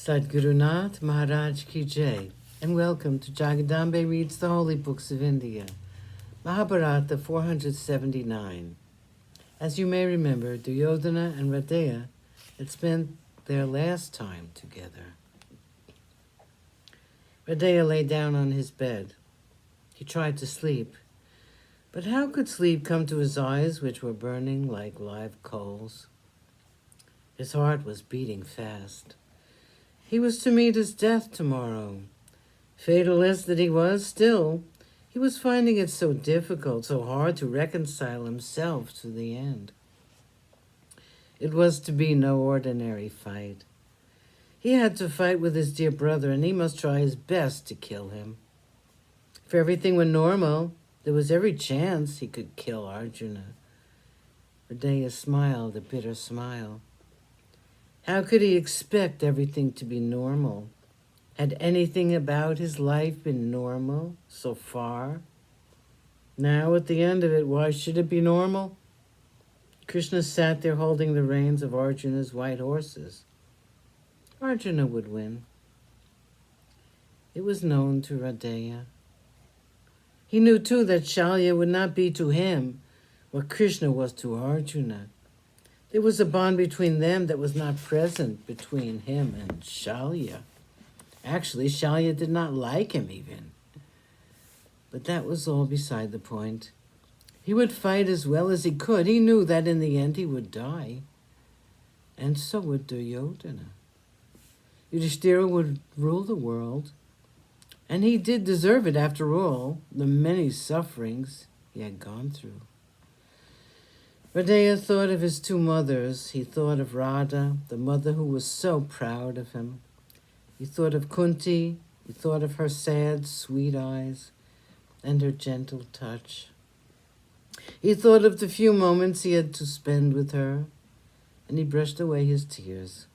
Sadgurunath Maharaj Ki Jai, and welcome to Jagadambe Reads the Holy Books of India, Mahabharata479. As you may remember, Duryodhana and Radeya had spent their last time together. Radeya lay down on his bed. He tried to sleep, but how could sleep come to his eyes, which were burning like live coals? His heart was beating fast. He was to meet his death tomorrow. Fatalist that he was, still, he was finding it so difficult, so hard to reconcile himself to the end. It was to be no ordinary fight. He had to fight with his dear brother, and he must try his best to kill him. If everything were normal, there was every chance he could kill Arjuna. Radeya smiled a bitter smile. How could he expect everything to be normal? Had anything about his life been normal so far? Now, at the end of it, why should it be normal? Krishna sat there holding the reins of Arjuna's white horses. Arjuna would win. It was known to Radeya. He knew, too, that Shalya would not be to him what Krishna was to Arjuna. There was a bond between them that was not present between him and Shalya. Actually, Shalya did not like him even. But that was all beside the point. He would fight as well as he could. He knew that in the end he would die. And so would Duryodhana. Yudhishthira would rule the world. And he did deserve it after all, the many sufferings he had gone through. Radeya thought of his two mothers. He thought of Radha, the mother who was so proud of him. He thought of Kunti. He thought of her sad, sweet eyes and her gentle touch. He thought of the few moments he had to spend with her, and he brushed away his tears.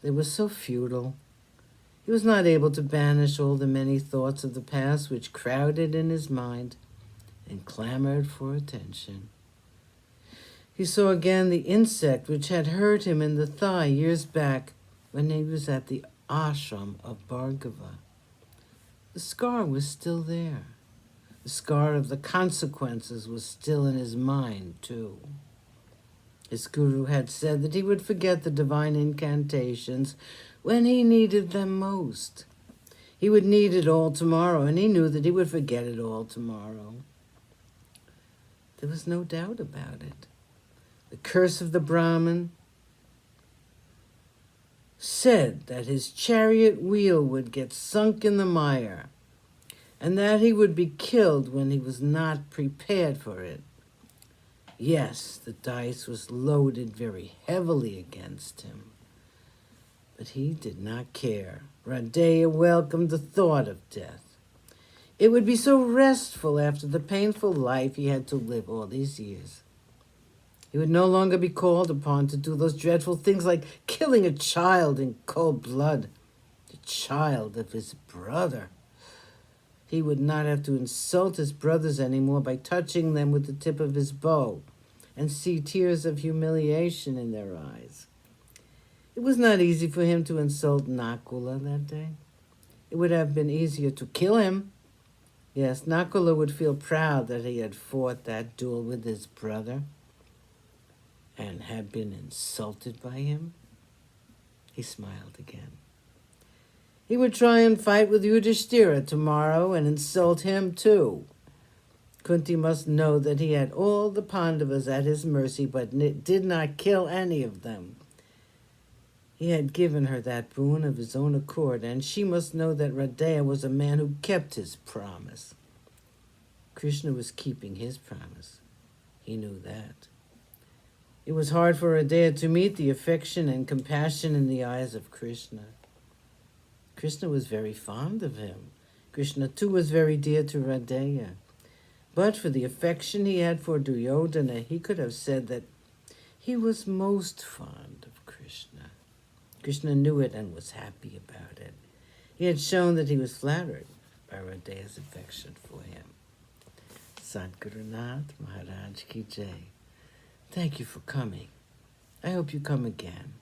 They were so futile. He was not able to banish all the many thoughts of the past which crowded in his mind and clamored for attention. He saw again the insect which had hurt him in the thigh years back when he was at the ashram of Bhargava. The scar was still there. The scar of the consequences was still in his mind, too. His guru had said that he would forget the divine incantations when he needed them most. He would need it all tomorrow, and he knew that he would forget it all tomorrow. There was no doubt about it. The curse of the Brahmin said that his chariot wheel would get sunk in the mire, and that he would be killed when he was not prepared for it. Yes, the dice was loaded very heavily against him, but he did not care. Radeya welcomed the thought of death. It would be so restful after the painful life he had to live all these years. He would no longer be called upon to do those dreadful things like killing a child in cold blood, the child of his brother. He would not have to insult his brothers anymore by touching them with the tip of his bow and see tears of humiliation in their eyes. It was not easy for him to insult Nakula that day. It would have been easier to kill him. Yes, Nakula would feel proud that he had fought that duel with his brother and had been insulted by him. He smiled again. He would try and fight with Yudhishthira tomorrow and insult him too. Kunti must know that he had all the Pandavas at his mercy, but did not kill any of them. He had given her that boon of his own accord, and she must know that Radeya was a man who kept his promise. Krishna was keeping his promise. He knew that. It was hard for Radeya to meet the affection and compassion in the eyes of Krishna. Krishna was very fond of him. Krishna, too, was very dear to Radeya. But for the affection he had for Duryodhana, he could have said that he was most fond of Krishna. Krishna knew it and was happy about it. He had shown that he was flattered by Radeya's affection for him. Sadgurunath Maharaj Ki Jai. Thank you for coming. I hope you come again.